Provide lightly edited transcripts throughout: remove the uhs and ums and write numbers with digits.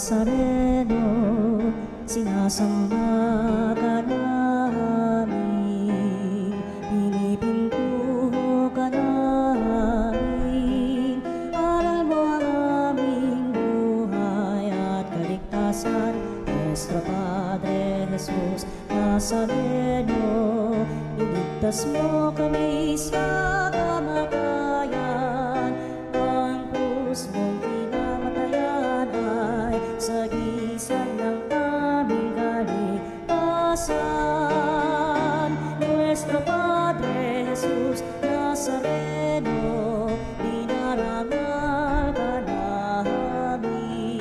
Nazareno, sinasamba ka namin, pinipintuho ka namin. Aral mo ang aming buhay at kaligtasan, Nuestro Padre Jesus Nazareno. Iligtas mo kami sa kamatayan, ang krus mong pinamatayan ay sagisag ng aming kaligtasan. Nuestro Padre Jesus Nazareno, dinarangal ka namin.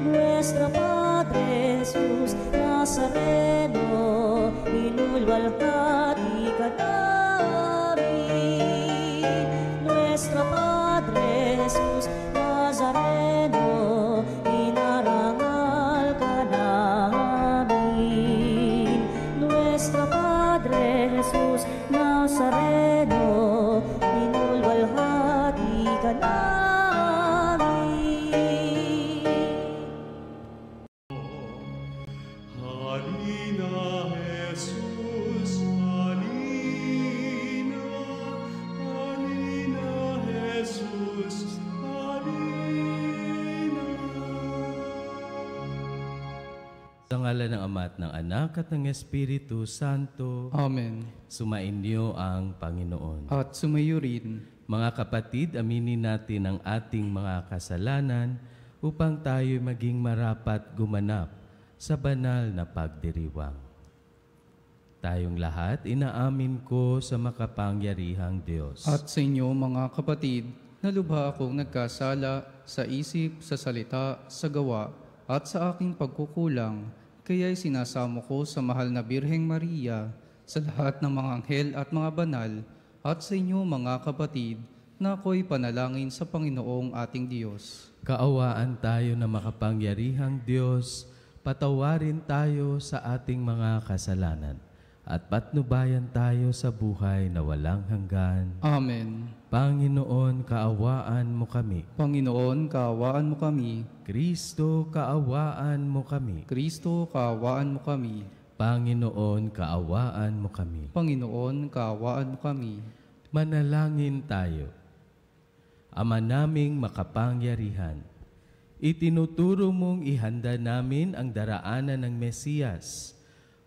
Nuestro Padre Jesus Nazareno, inulwalhati ka namin. Nuestro Padre Jesus Nazareno, inarangal ka namin. Nuestro Padre Jesus Nazareno, inulwalhati ka namin. Halina, Jesus, halina. Halina, Jesus, halina. Sa ngalan ng Ama at ng Anak at ng Espiritu Santo. Amen. Sumainyo ang Panginoon. At sumayo rin. Mga kapatid, aminin natin ang ating mga kasalanan upang tayo maging marapat gumanap sa banal na pagdiriwang. Tayong lahat, inaamin ko sa makapangyarihang Diyos. At sa inyo mga kapatid, nalubha akong nagkasala sa isip, sa salita, sa gawa, at sa aking pagkukulang. Kaya'y sinasamo ko sa mahal na Birheng Maria, sa lahat ng mga anghel at mga banal, at sa inyo mga kapatid, na ako'y panalangin sa Panginoong ating Diyos. Kaawaan tayo na makapangyarihang Diyos, patawarin tayo sa ating mga kasalanan, at patnubayan tayo sa buhay na walang hanggan. Amen. Panginoon, kaawaan mo kami. Panginoon, kaawaan mo kami. Kristo, kaawaan mo kami. Kristo, kaawaan mo kami. Panginoon, kaawaan mo kami. Panginoon, kaawaan mo kami. Manalangin tayo. Ama naming makapangyarihan, itinuturo mong ihanda namin ang daraanan ng Mesiyas.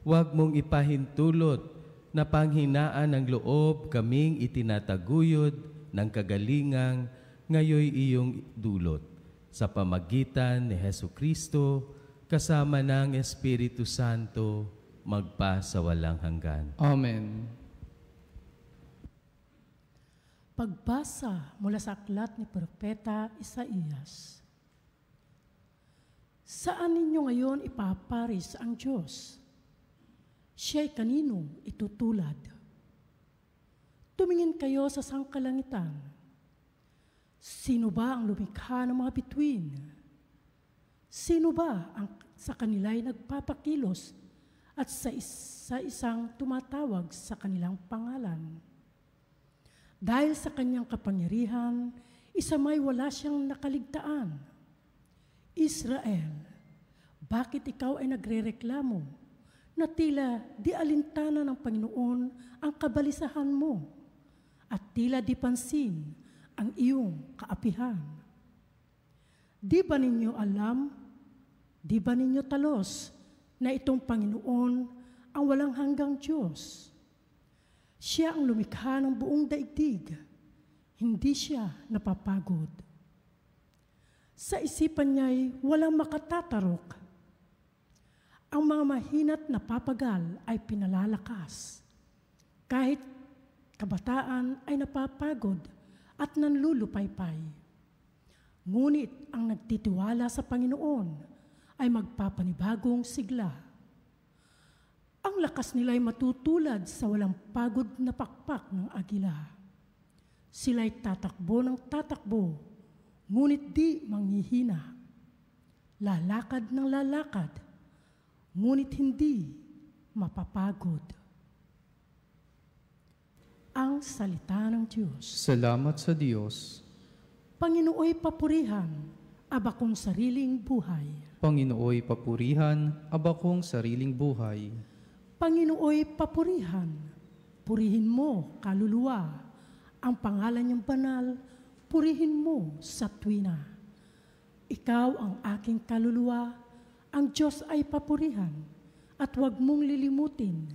Huwag mong ipahintulot na panghinaan ng loob kaming itinataguyod ng kagalingang ngayoy iyong dulot. Sa pamagitan ni Hesukristo, kasama ng Espiritu Santo, magpa sa walang hanggan. Amen. Pagbasa mula sa aklat ni Propeta Isaías. Saan ninyo ngayon ipaparis ang Diyos? Siya'y kanino itutulad? Tumingin kayo sa sangkalangitan. Sino ba ang lumikha ng mga bituin? Sino ba ang sa kanila'y nagpapakilos at sa isang tumatawag sa kanilang pangalan? Dahil sa kanyang kapangyarihan, isa may wala siyang nakaligtaan. Israel, bakit ikaw ay nagrereklamo na tila di alintana ng Panginoon ang kabalisahan mo at tila di pansin ang iyong kaapihan? Di ba ninyo alam, di ba ninyo talos na itong Panginoon ang walang hanggang Diyos? Siya ang lumikha ng buong daigdig. Hindi siya napapagod. Sa isipan niya'y walang makatatarok. Ang mga mahinat na papagal ay pinalalakas. Kahit kabataan ay napapagod at nanlulupaypay. Ngunit ang nagtitiwala sa Panginoon ay magpapanibagong sigla. Ang lakas nila'y matutulad sa walang pagod na pakpak ng agila. Sila'y tatakbo ng tatakbo, ngunit di manghihina. Lalakad ng lalakad, ngunit hindi mapapagod. Ang salita ng Diyos. Salamat sa Diyos. Panginooy papurihan aba kong sariling buhay. Panginooy papurihan, aba kong sariling buhay. Panginooy papurihan, purihin mo, kaluluwa, ang pangalan niyang banal, purihin mo sa tuwina. Ikaw ang aking kaluluwa, ang Diyos ay papurihan, at huwag mong lilimutin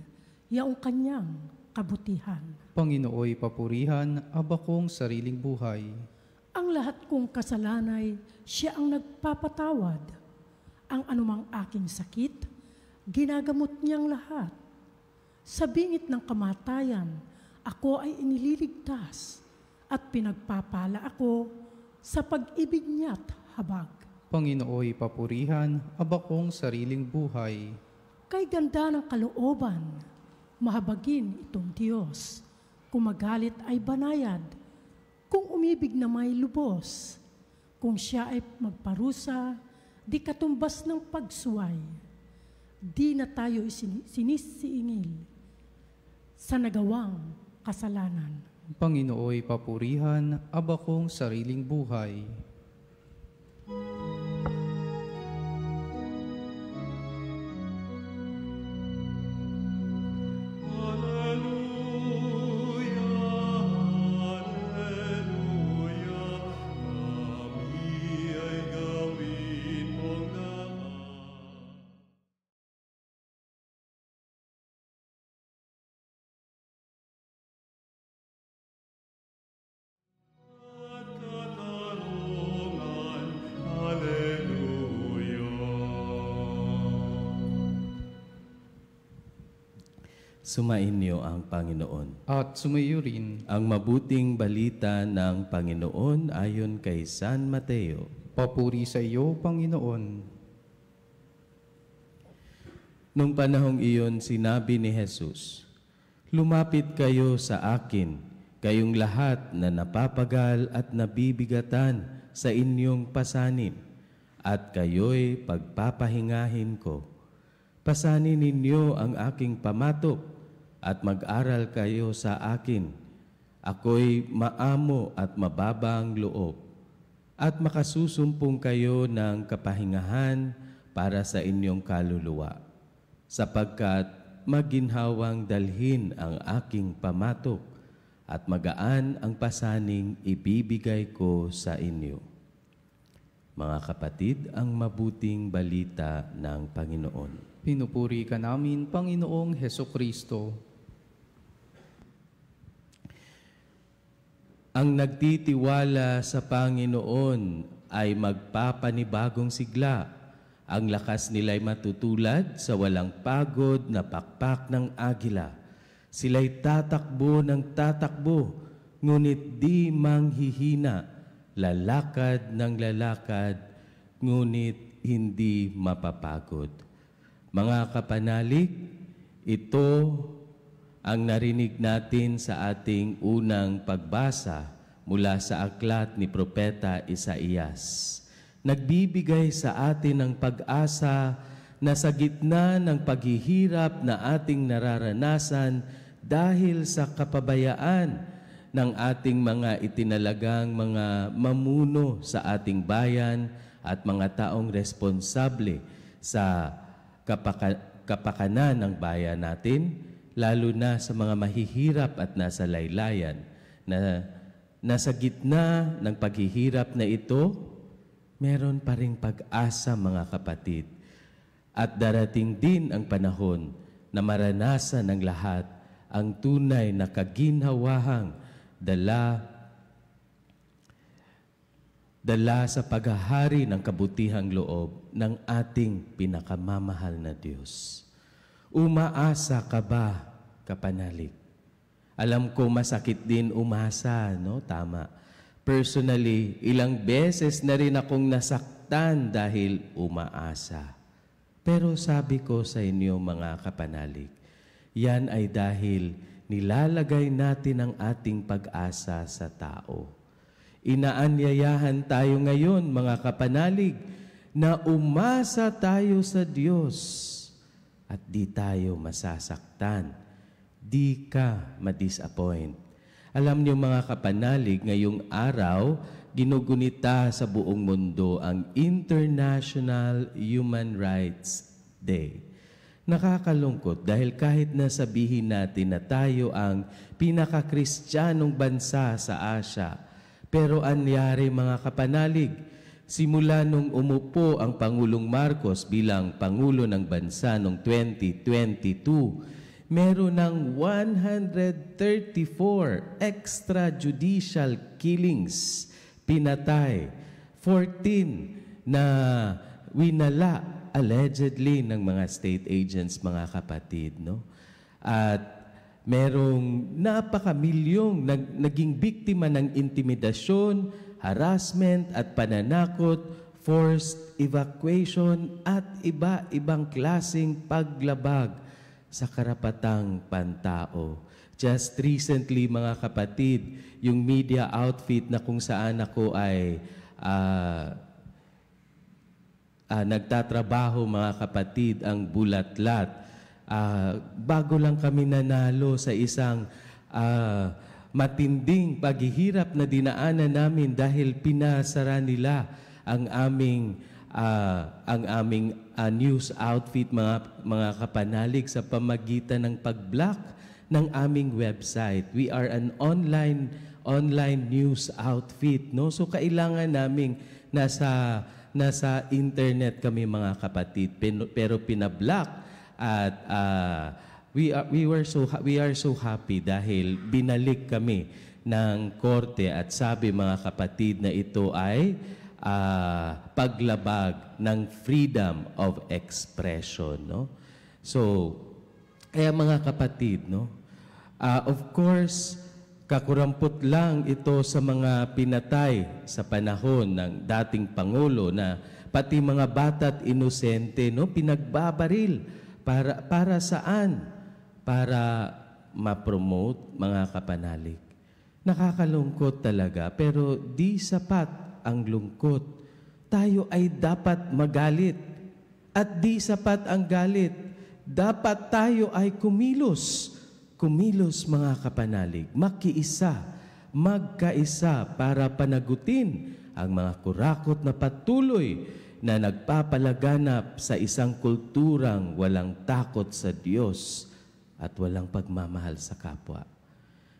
yaong kanyang kabutihan. Panginooy papurihan, aba kong sariling buhay. Ang lahat kong kasalanay, siya ang nagpapatawad. Ang anumang aking sakit, ginagamot niyang lahat. Sa bingit ng kamatayan, ako ay inililigtas at pinagpapala ako sa pag-ibig niya't habag. Panginooy papurihan, aba kong sariling buhay. Kay ganda ng kalooban, mahabagin itong Diyos. Kung magalit ay banayad, kung umibig na may lubos, kung siya ay magparusa, di katumbas ng pagsuway. Di na tayo sinisiingil sa nagawang kasalanan. Panginooy papurihan, aba kong sariling buhay. Sumainyo ang Panginoon. At sumayo rin, Ang mabuting balita ng Panginoon ayon kay San Mateo. papuri sa iyo, Panginoon. Nung panahong iyon, sinabi ni Jesus, "Lumapit kayo sa akin, kayong lahat na napapagal at nabibigatan sa inyong pasanin, at kayo'y pagpapahingahin ko. Pasanin ninyo ang aking pamatok at mag-aral kayo sa akin. Ako'y maamo at mababang loob, at makasusumpong kayo ng kapahingahan para sa inyong kaluluwa, sapagkat maginhawang dalhin ang aking pamatok at magaan ang pasaning ibibigay ko sa inyo." Mga kapatid, ang mabuting balita ng Panginoon. Pinupuri ka namin, Panginoong Hesukristo. Ang nagtitiwala sa Panginoon ay magpapanibagong sigla. Ang lakas nila'y matutulad sa walang pagod na pakpak ng agila. Sila'y tatakbo ng tatakbo, ngunit di manghihina. Lalakad ng lalakad, ngunit hindi mapapagod. Mga kapanalig, ito ang narinig natin sa ating unang pagbasa mula sa aklat ni Propeta Isaías. Nagbibigay sa atin ng pag-asa na sa gitna ng paghihirap na ating nararanasan dahil sa kapabayaan ng ating mga itinalagang mga mamuno sa ating bayan at mga taong responsable sa kapakanan ng bayan natin, lalo na sa mga mahihirap at nasa laylayan, na nasa gitna ng paghihirap na ito, meron pa ring pag-asa, mga kapatid. At darating din ang panahon na maranasan ng lahat ang tunay na kaginhawahang dala sa paghahari ng kabutihang loob ng ating pinakamamahal na Diyos. Umaasa ka ba, kapanalig? Alam ko masakit din umasa, no? Tama. Personally, ilang beses na rin akong nasaktan dahil umaasa. Pero sabi ko sa inyo, mga kapanalig, yan ay dahil nilalagay natin ang ating pag-asa sa tao. Inaanyayahan tayo ngayon, mga kapanalig, na umasa tayo sa Diyos at di tayo masasaktan. Di ka ma-disappoint. Alam niyo, mga kapanalig, ngayong araw, ginugunita sa buong mundo ang International Human Rights Day. Nakakalungkot dahil kahit na sabihin natin na tayo ang pinaka-Kristiyanong bansa sa Asia, pero anyari mga kapanalig, simula nung umupo ang Pangulong Marcos bilang Pangulo ng Bansa noong 2022, meron ng 134 extrajudicial killings, pinatay, 14 na winala allegedly ng mga state agents, mga kapatid. No? At merong napakamilyong naging biktima ng intimidasyon, harassment at pananakot, forced evacuation at iba-ibang klaseng paglabag sa karapatang pantao. Just recently, mga kapatid, yung media outfit na kung saan ako ay nagtatrabaho, mga kapatid, ang Bulatlat. Bago lang kami nanalo sa isang matinding paghihirap na dinaanan namin dahil pinasara nila ang aming news outfit, mga kapanalig, sa pamagitan ng pag-block ng aming website. We are an online news outfit, no? So kailangan naming nasa internet kami, mga kapatid, pero pinablock. At we are so happy dahil binalik kami ng korte at sabi, mga kapatid, na ito ay paglabag ng freedom of expression, no? So kaya, mga kapatid, no, of course, kakurampot lang ito sa mga pinatay sa panahon ng dating Pangulo, na pati mga bata't inosente, no, pinagbabaril. Para saan? Para ma-promote, mga kapanalig. Nakakalungkot talaga, pero di sapat ang lungkot. Tayo ay dapat magalit. At di sapat ang galit. Dapat tayo ay kumilos. Kumilos, mga kapanalig. Magkaisa para panagutin ang mga kurakot na patuloy na nagpapalaganap sa isang kulturang walang takot sa Diyos at walang pagmamahal sa kapwa.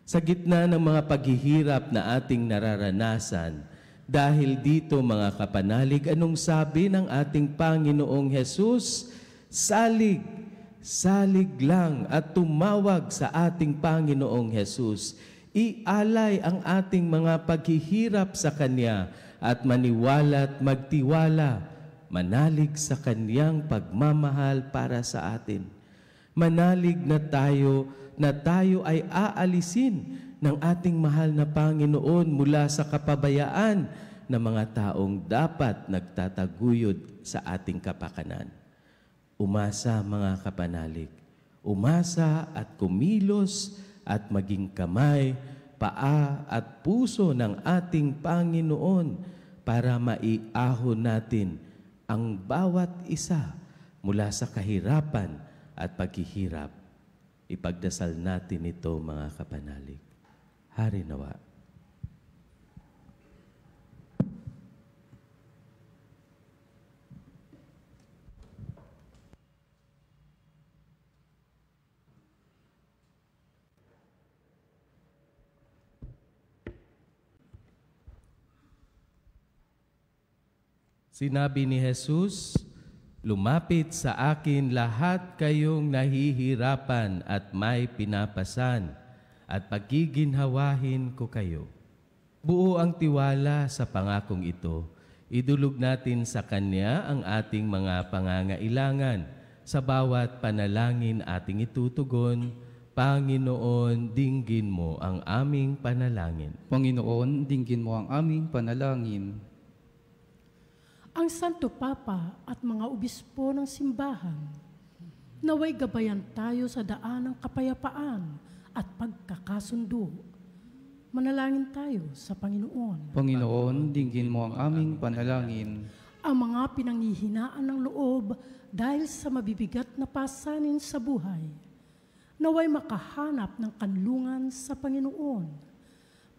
Sa gitna ng mga paghihirap na ating nararanasan, dahil dito, mga kapanalig, anong sabi ng ating Panginoong Hesus? Salig lang at tumawag sa ating Panginoong Hesus. Ialay ang ating mga paghihirap sa Kanya at maniwala at magtiwala. Manalig sa Kanyang pagmamahal para sa atin. Manalig na tayo ay aalisin ng ating mahal na Panginoon mula sa kapabayaan ng mga taong dapat nagtataguyod sa ating kapakanan. Umasa, mga kapanalig. Umasa at kumilos at maging kamay, paa at puso ng ating Panginoon para maiahon natin ang bawat isa mula sa kahirapan at paghihirap. Ipagdasal natin ito, mga kapanalig. Hari nawa. Sinabi ni Jesus, lumapit sa akin lahat kayong nahihirapan at may pinapasan, at pagiginhawahin ko kayo. Buo ang tiwala sa pangakong ito. Idulog natin sa Kanya ang ating mga pangangailangan. Sa bawat panalangin ating itutugon, Panginoon, dinggin mo ang aming panalangin. Panginoon, dinggin mo ang aming panalangin. Ang Santo Papa at mga obispo ng simbahan, naway gabayan tayo sa daan ng kapayapaan at pagkakasundo. Manalangin tayo sa Panginoon. Panginoon, dinggin mo ang aming panalangin. Ang mga pinanghihinaan ng loob dahil sa mabibigat na pasanin sa buhay, naway makahanap ng kanlungan sa Panginoon.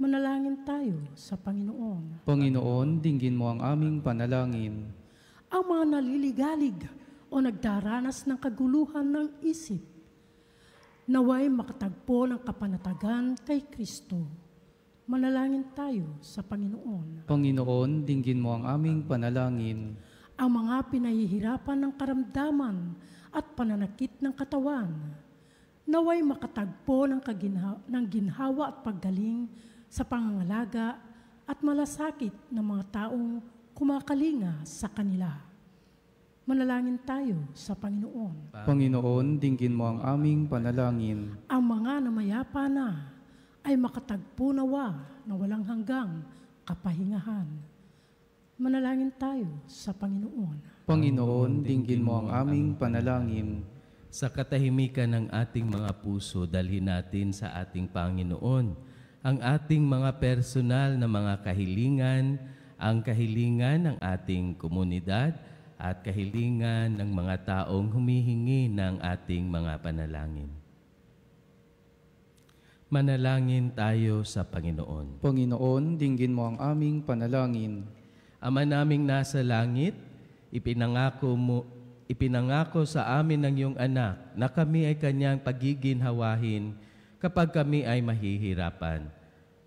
Manalangin tayo sa Panginoon. Panginoon, dinggin mo ang aming panalangin. Ang mga naliligalig o nagdaranas ng kaguluhan ng isip, naway makatagpo ng kapanatagan kay Kristo. Manalangin tayo sa Panginoon. Panginoon, dinggin mo ang aming panalangin. Ang mga pinahihirapan ng karamdaman at pananakit ng katawan, naway makatagpo ng ginhawa at paggaling sa pangangalaga at malasakit ng mga taong kumakalinga sa kanila. Manalangin tayo sa Panginoon. Panginoon, dinggin mo ang aming panalangin. Ang mga namayapa na ay makatagpo nawa na walang hanggang kapahingahan. Manalangin tayo sa Panginoon. Panginoon, dinggin mo ang aming panalangin. Sa katahimikan ng ating mga puso, dalhin natin sa ating Panginoon ang ating mga personal na mga kahilingan, ang kahilingan ng ating komunidad at kahilingan ng mga taong humihingi ng ating mga panalangin. Manalangin tayo sa Panginoon. Panginoon, dinggin mo ang aming panalangin. Ama naming nasa langit, ipinangako sa amin ng iyong anak na kami ay kanyang pagiginhawahin kapag kami ay mahihirapan.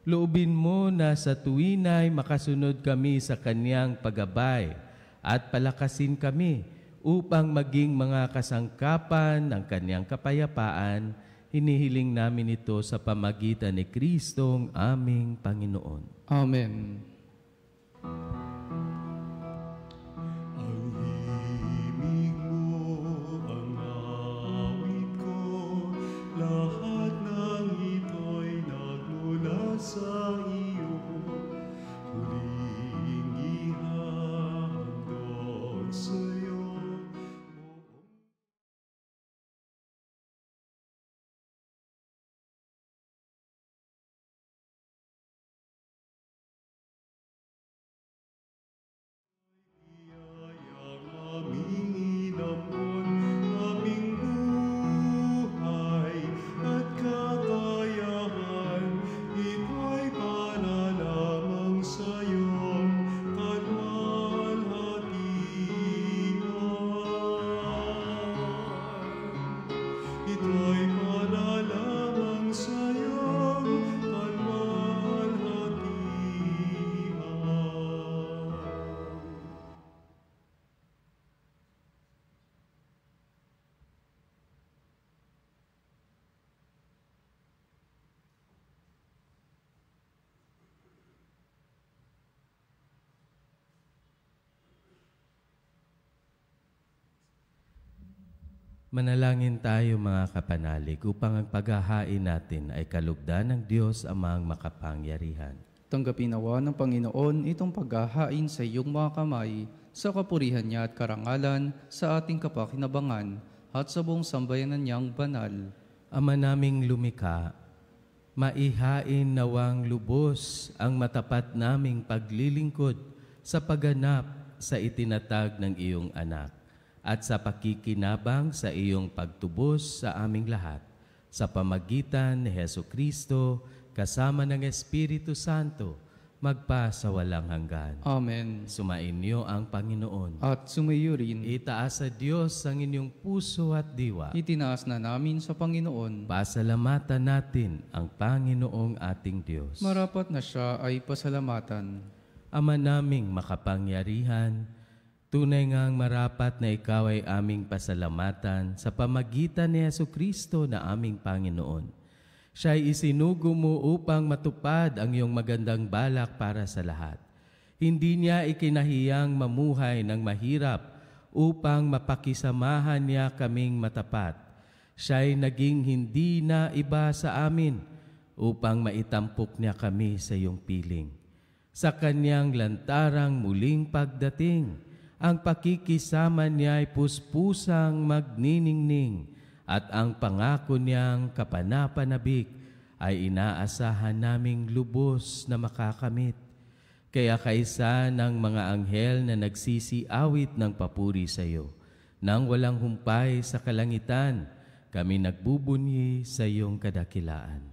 Loobin mo na sa tuwinay makasunod kami sa kanyang paggabay at palakasin kami upang maging mga kasangkapan ng kanyang kapayapaan. Hinihiling namin ito sa pamagitan ni Kristong aming Panginoon. Amen. Lahat ng ito'y nagmula sa iyo, huling ihandog sa'yo. Biyayang aming inampon, aming buhay at kakayahan, ito'y para lamang sa iyong kalwalhatian. Ito'y para lamang sa iyong kalwalhatian. Manalangin tayo mga kapanalig upang ang paghahain natin ay kalugdan ng Diyos Amang makapangyarihan. Tanggapin nawa ng Panginoon itong paghahain sa iyong mga kamay sa kapurihan niya at karangalan sa ating kapakinabangan at sa buong sambayanan niyang banal. Ama naming lumikha, maihain nawang lubos ang matapat naming paglilingkod sa pagganap sa itinatag ng iyong anak at sa pakikinabang sa iyong pagtubos sa aming lahat, sa pamagitan ni Hesukristo, kasama ng Espiritu Santo, magpa sa walang hanggan. Amen. Sumainyo ang Panginoon. At sumayo rin, Itaas sa Diyos ang inyong puso at diwa. itinaas na namin sa Panginoon. Pasalamatan natin ang Panginoong ating Diyos. Marapat na siya ay pasalamatan. Ama naming makapangyarihan, tunay ngang marapat na ikaw ay aming pasalamatan sa pamagitan ni Hesukristo na aming Panginoon. Siya'y isinugo mo upang matupad ang iyong magandang balak para sa lahat. Hindi niya ikinahiyang mamuhay ng mahirap upang mapakisamahan niya kaming matapat. Siya'y naging hindi na iba sa amin upang maitampok niya kami sa iyong piling. Sa kanyang lantarang muling pagdating, ang pakikisama niya ay puspusang magniningning at ang pangako niyang kapanapanabik ay inaasahan naming lubos na makakamit. Kaya kaisa ng mga anghel na nagsisiawit ng papuri sa iyo, nang walang humpay sa kalangitan, kami nagbubunyi sa iyong kadakilaan.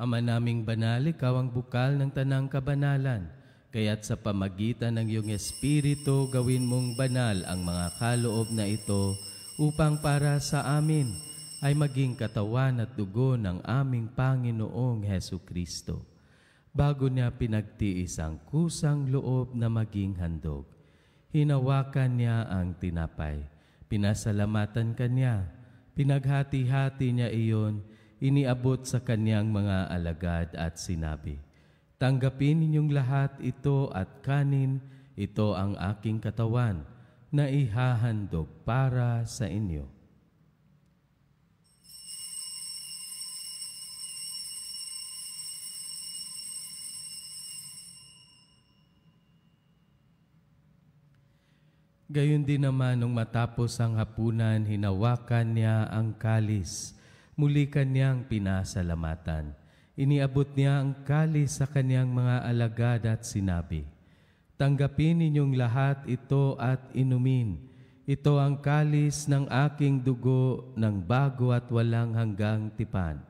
Ama naming banal, ikaw ang bukal ng tanang kabanalan. Kaya't sa pamagitan ng iyong Espiritu, gawin mong banal ang mga kaloob na ito upang para sa amin ay maging katawan at dugo ng aming Panginoong Hesukristo. Bago niya pinagtiis ang kusang loob na maging handog, hinawakan niya ang tinapay, pinasalamatan kanya, pinaghati-hati niya iyon, iniabot sa kanyang mga alagad at sinabi, "Tanggapin ninyong lahat ito at kanin, ito ang aking katawan na ihahandog para sa inyo." Gayon din naman nung matapos ang hapunan, hinawakan niya ang kalis. Muli kanyang pinasalamatan. Iniabot niya ang kalis sa kanyang mga alagad at sinabi, "Tanggapin ninyong lahat ito at inumin. Ito ang kalis ng aking dugo ng bago at walang hanggang tipan.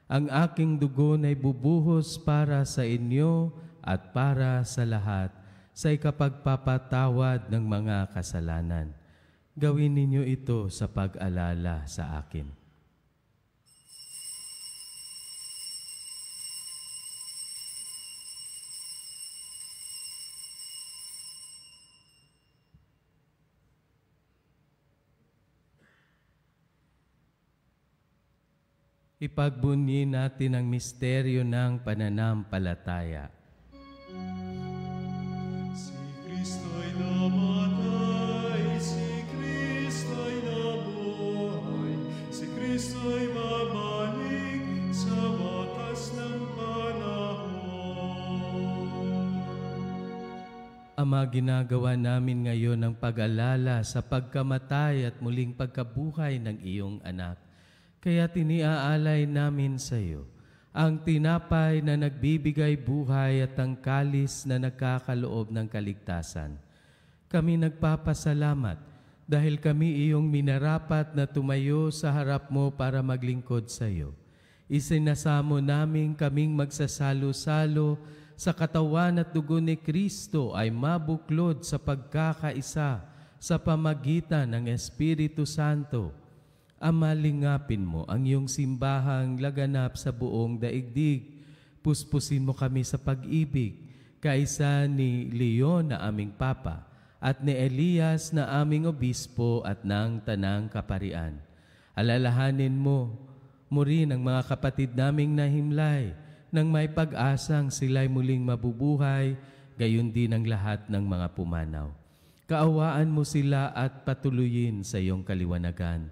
Ang aking dugo na ibubuhos para sa inyo at para sa lahat sa ikapagpapatawad ng mga kasalanan. Gawin ninyo ito sa pag-alala sa akin." Ipagbunyi natin ang misteryo ng pananampalataya. Si Kristo'y namatay, si Kristo'y nabuhay, si Kristo'y babalik sa wakas ng panahon. Ama, ginagawa namin ngayon ang pag-alala sa pagkamatay at muling pagkabuhay ng iyong anak. Kaya tiniaalay namin sa iyo ang tinapay na nagbibigay buhay at ang kalis na nagkakaloob ng kaligtasan. Kami nagpapasalamat dahil kami iyong minarapat na tumayo sa harap mo para maglingkod sa iyo. Isinasamo namin kaming magsasalo-salo sa katawan at dugo ni Kristo ay mabuklod sa pagkakaisa sa pamagitan ng Espiritu Santo. Ama, lingapin mo ang iyong simbahang laganap sa buong daigdig. Puspusin mo kami sa pag-ibig, kaisa ni Leon na aming Papa at ni Elias na aming Obispo at ng Tanang Kaparian. Alalahanin mo rin ang mga kapatid naming nahimlay nang may pag-asang sila'y muling mabubuhay, gayon din ang lahat ng mga pumanaw. Kaawaan mo sila at patuloyin sa iyong kaliwanagan.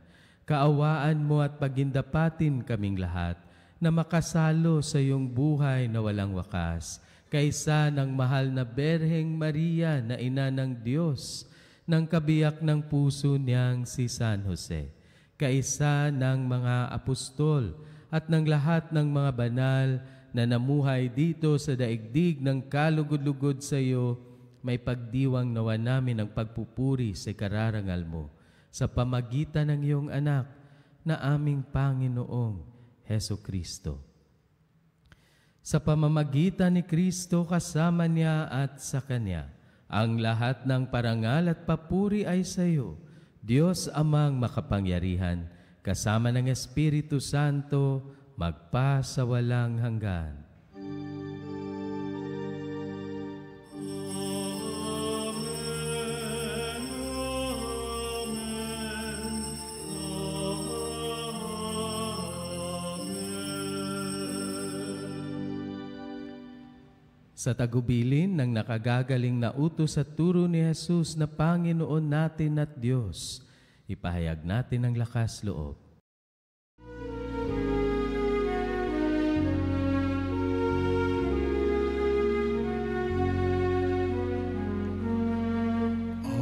Kaawaan mo at pagindapatin kaming lahat na makasalo sa iyong buhay na walang wakas, kaysa ng mahal na Berheng Maria na ina ng Diyos, ng kabiyak ng puso niyang si San Jose, kaysa ng mga apostol at ng lahat ng mga banal na namuhay dito sa daigdig ng kalugod-lugod sa iyo, may pagdiwang nawa namin ang pagpupuri sa kararangal mo sa pamagitan ng iyong anak na aming Panginoong Hesukristo. Sa pamamagitan ni Kristo, kasama niya at sa Kanya, ang lahat ng parangal at papuri ay sa iyo, Diyos Amang makapangyarihan, kasama ng Espiritu Santo, magpa sa walang hanggan. Sa tagubilin ng nakagagaling na utos at turo ni Jesus na Panginoon natin at Diyos, ipahayag natin ang lakas loob.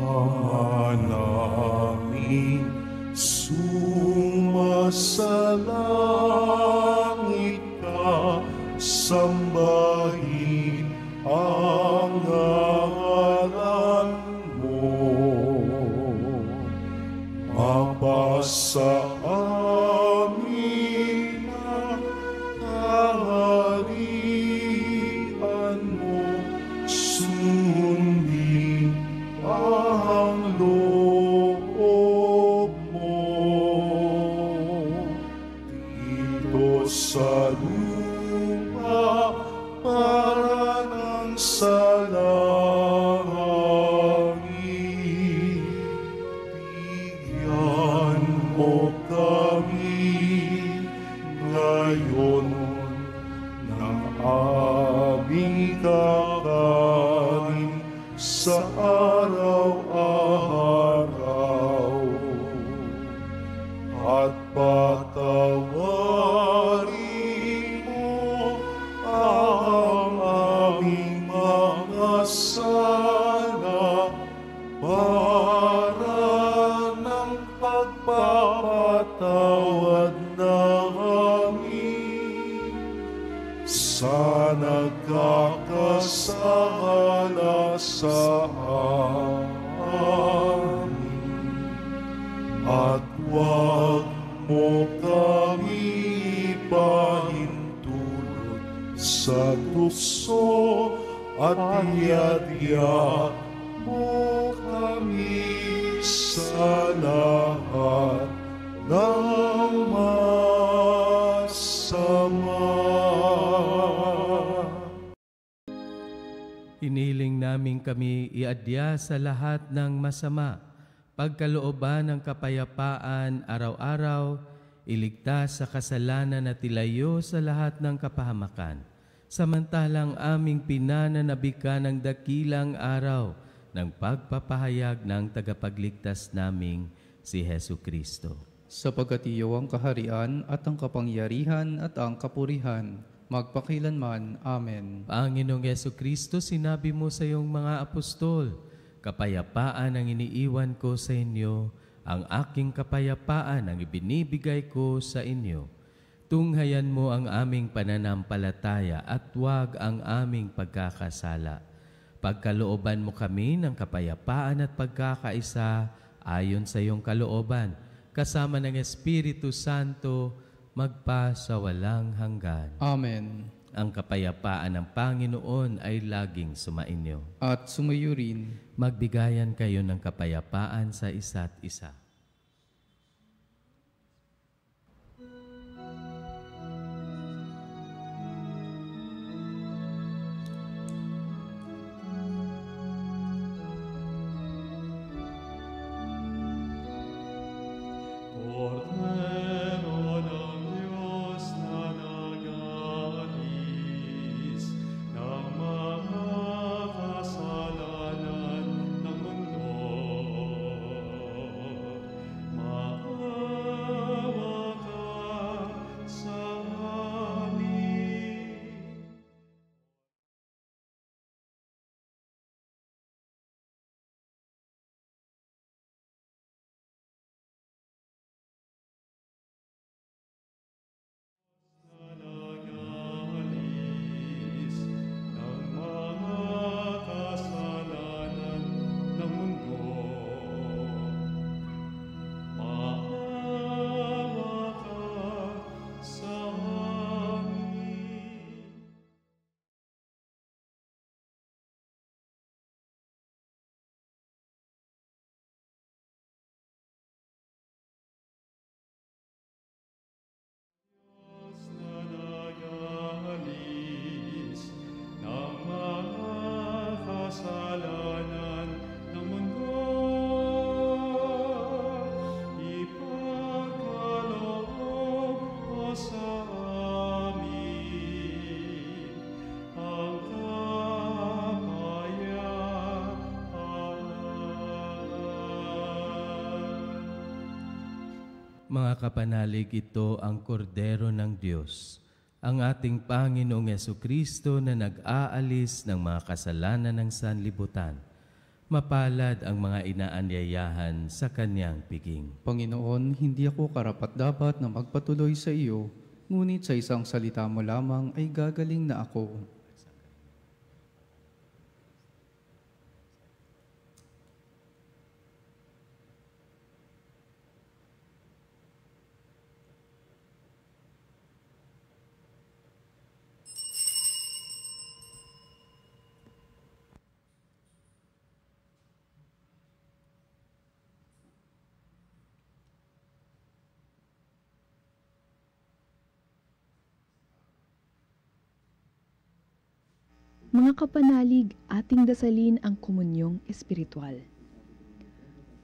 Ama namin, sumasalangit ka, sambahin ang ngalan mo. Mapasa amin ang mo kami ngayon na aming kakanin sa araw-araw at patawarin mo ang aming mga sala para ng pagpapatawad namin sa nagkakasala sa amin. At huwag mo kami ipahintulot sa tukso at iadya mo kami sa lahat ng masama. Iniling namin kami iadya sa lahat ng masama, pagkalooban ng kapayapaan araw-araw, iligtas sa kasalanan at ilayo sa lahat ng kapahamakan. Samantalang aming pinananabikan ng dakilang araw ng pagpapahayag ng tagapagligtas naming si Hesu Kristo. Sapagkat iyo ang kaharian at ang kapangyarihan at ang kapurihan, magpakilanman. Amen. Panginoong Hesu Kristo, sinabi mo sa iyong mga apostol, kapayapaan ang iniiwan ko sa inyo, ang aking kapayapaan ang ibinibigay ko sa inyo. Tunghayan mo ang aming pananampalataya at huwag ang aming pagkakasala. Pagkalooban mo kami ng kapayapaan at pagkakaisa ayon sa iyong kalooban, kasama ng Espiritu Santo, magpa sa walang hanggan. Amen. Ang kapayapaan ng Panginoon ay laging sumainyo. At sumayo rin. Magbigayan kayo ng kapayapaan sa isa't isa. Cordero ng Diyos na nag-aalis ng mga kasalanan ng mundo, maawa ka sa amin. Nag-aalis ng mga kasalanan ng mundo, maawa ka sa amin. Diyos na nag-aalis ng mga kasalanan ng mundo, ipagkaloob mo sa amin ang kapayapaan. Mga kapanalig, ito ang kordero ng Diyos, ang ating Panginoong Jesucristo na nag-aalis ng mga kasalanan ng sanlibutan. Mapalad ang mga inaanyayahan sa kanyang piging. Panginoon, hindi ako karapat-dapat na magpatuloy sa iyo, ngunit sa isang salita mo lamang ay gagaling na ako. Mga kapanalig, ating dasalin ang komunyong espiritual.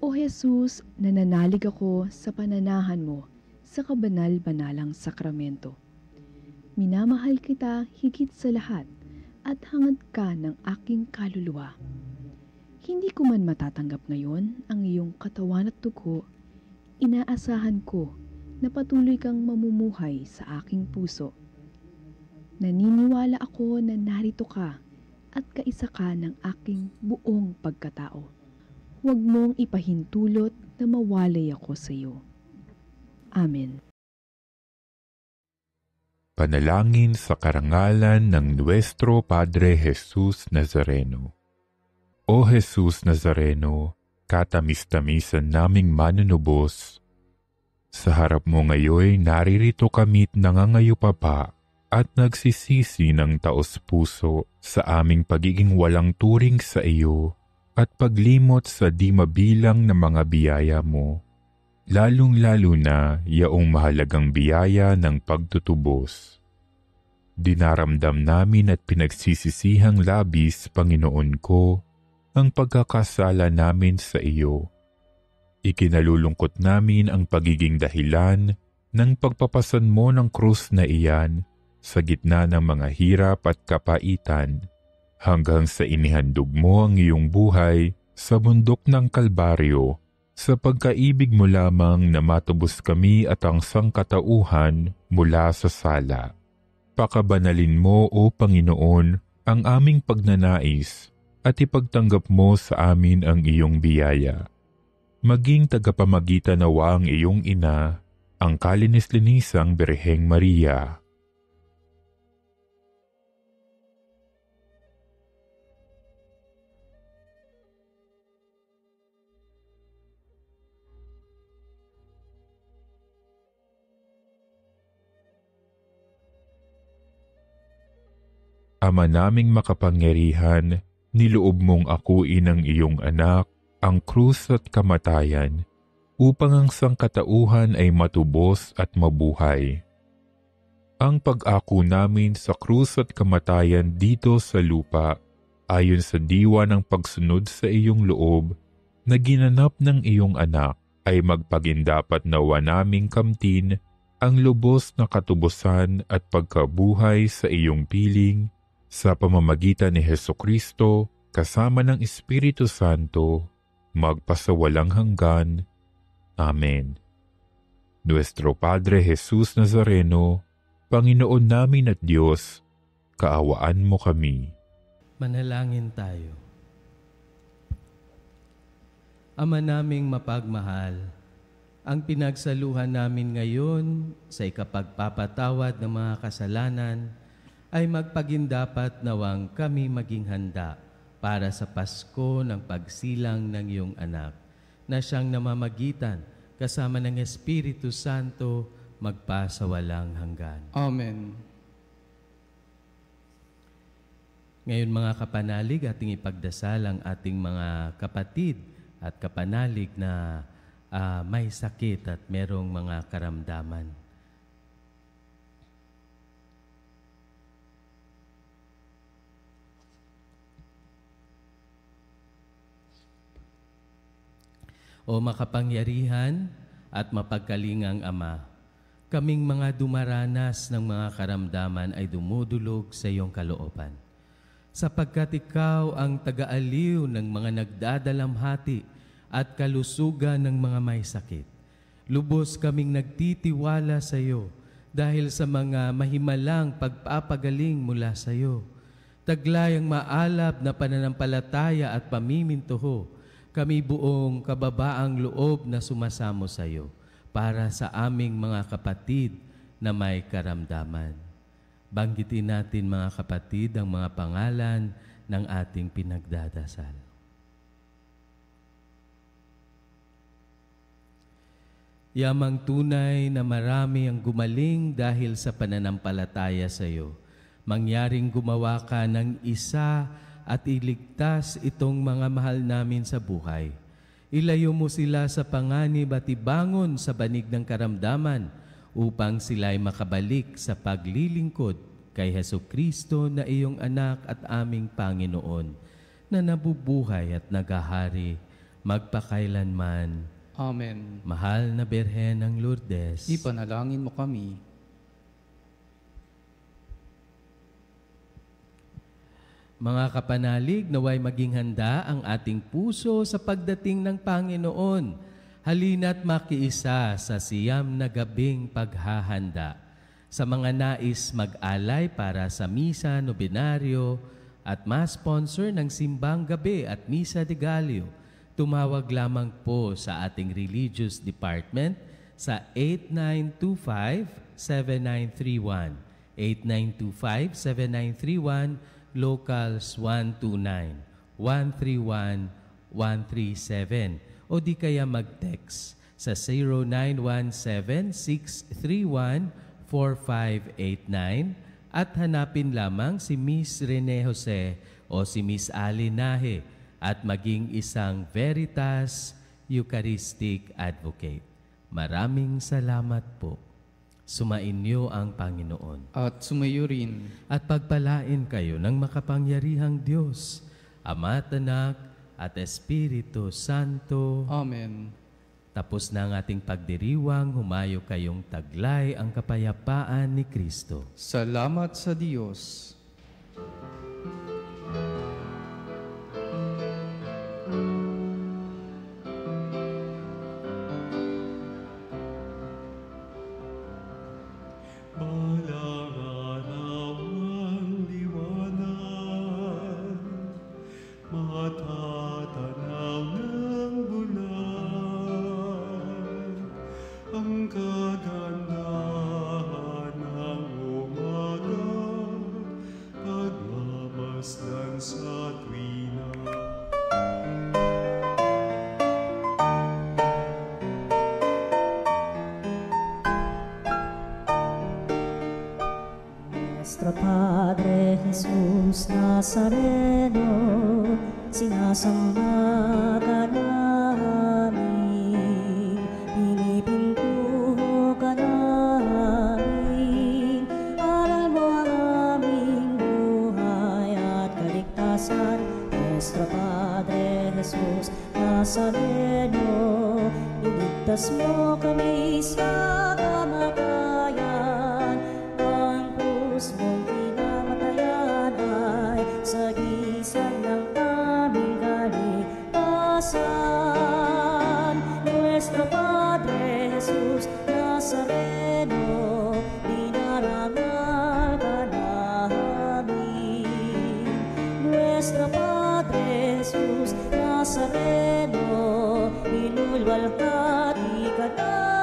O Jesus, nananalig ako sa pananahan mo sa kabanal-banalang sakramento. Minamahal kita higit sa lahat at hangad ka ng aking kaluluwa. Hindi ko man matatanggap ngayon ang iyong katawan at dugo, inaasahan ko na patuloy kang mamumuhay sa aking puso. Naniniwala ako na narito ka at kaisa ka ng aking buong pagkatao. Huwag mong ipahintulot na mawalay ako sa iyo. Amen. Panalangin sa karangalan ng Nuestro Padre Jesus Nazareno. O Jesus Nazareno, katamis-tamisan naming manunubos, sa harap mo ngayon naririto kami't nangangayupapa at nagsisisi ng taos-puso sa aming pagiging walang turing sa iyo at paglimot sa di mabilang na mga biyaya mo, lalong-lalo na yaong mahalagang biyaya ng pagtutubos. Dinaramdam namin at pinagsisisihang labis, Panginoon ko, ang pagkakasala namin sa iyo. Ikinalulungkot namin ang pagiging dahilan ng pagpapasan mo ng krus na iyan sa gitna ng mga hirap at kapaitan, hanggang sa inihandog mo ang iyong buhay sa bundok ng Kalbaryo, sa pagkaibig mo lamang na matubos kami at ang sangkatauhan mula sa sala. Pakabanalin mo, O Panginoon, ang aming pagnanais at ipagtanggap mo sa amin ang iyong biyaya. Maging tagapamagitan nawa ang iyong ina, ang kalinis-linisang Birheng Maria. Ama naming makapangyarihan, niloob mong akuin ang iyong anak, ang krus at kamatayan, upang ang sangkatauhan ay matubos at mabuhay. Ang pag-ako namin sa krus at kamatayan dito sa lupa, ayon sa diwa ng pagsunod sa iyong loob, na ginanap ng iyong anak, ay magpagindapat nawa naming kamtin ang lubos na katubusan at pagkabuhay sa iyong piling, sa pamamagitan ni Hesukristo, kasama ng Espiritu Santo, magpasawalang hanggan. Amen. Nuestro Padre Jesus Nazareno, Panginoon namin at Diyos, kaawaan mo kami. Manalangin tayo. Ama naming mapagmahal, ang pinagsaluhan namin ngayon sa ikapagpapatawad ng mga kasalanan ay magpagindapat nawang kami maging handa para sa Pasko ng pagsilang ng iyong anak, na siyang namamagitan kasama ng Espiritu Santo magpasawalang hanggan. Amen. Ngayon mga kapanalig, ating ipagdasal ang ating mga kapatid at kapanalig na may sakit at merong mga karamdaman. O makapangyarihan at mapagkalingang Ama, kaming mga dumaranas ng mga karamdaman ay dumudulog sa iyong kalooban. Sapagkat ikaw ang taga-aliw ng mga nagdadalamhati at kalusugan ng mga may sakit. Lubos kaming nagtitiwala sa iyo dahil sa mga mahimalang pagpapagaling mula sa iyo. Taglay ang maalab na pananampalataya at pamimintuho, kami buong kababaang loob na sumasamo sa iyo para sa aming mga kapatid na may karamdaman. Banggitin natin mga kapatid ang mga pangalan ng ating pinagdadasal. Yamang tunay na marami ang gumaling dahil sa pananampalataya sa iyo. Mangyaring gumawa ka ng isa at iligtas itong mga mahal namin sa buhay. Ilayo mo sila sa panganib at ibangon sa banig ng karamdaman upang sila'y makabalik sa paglilingkod kay Hesukristo na iyong anak at aming Panginoon, na nabubuhay at nagahari magpakailanman. Amen. Mahal na Birhen ng Lourdes, Ipanalangin mo kami. mga kapanalig, naway maging handa ang ating puso sa pagdating ng Panginoon. Halina't makiisa sa siyam na gabing paghahanda. Sa mga nais mag-alay para sa misa, nobinaryo at ma-sponsor ng simbang gabi at misa de Gallo, tumawag lamang po sa ating religious department sa 8925-7931. 8925-7931, locals 129-131-137. O di kaya mag-text sa 0917-631-4589 at hanapin lamang si Miss Rene Jose o si Miss Ali Nahe at maging isang Veritas Eucharistic Advocate. Maraming salamat po. Sumainyo ang Panginoon. At sumayo rin. At pagpalain kayo ng makapangyarihang Diyos, Ama at Anak at Espiritu Santo. Amen. Tapos na ang ating pagdiriwang, humayo kayong taglay ang kapayapaan ni Kristo. Salamat sa Diyos. Nuestro Padre Jesus Nazareno, sinasamba ka namin, pinipintuho ka namin, aral mo ang aming buhay at kaligtasan. Nuestro Padre Jesus Nazareno, iligtas mo kami sa kamatayan, ang krus mong pinamatayan ay sagisag ng aming kaligtasan. Nuestro Padre Jesus Nazareno, dinarangal ka namin. Nuestro Padre Jesus Nazareno, inulwalhati ka namin.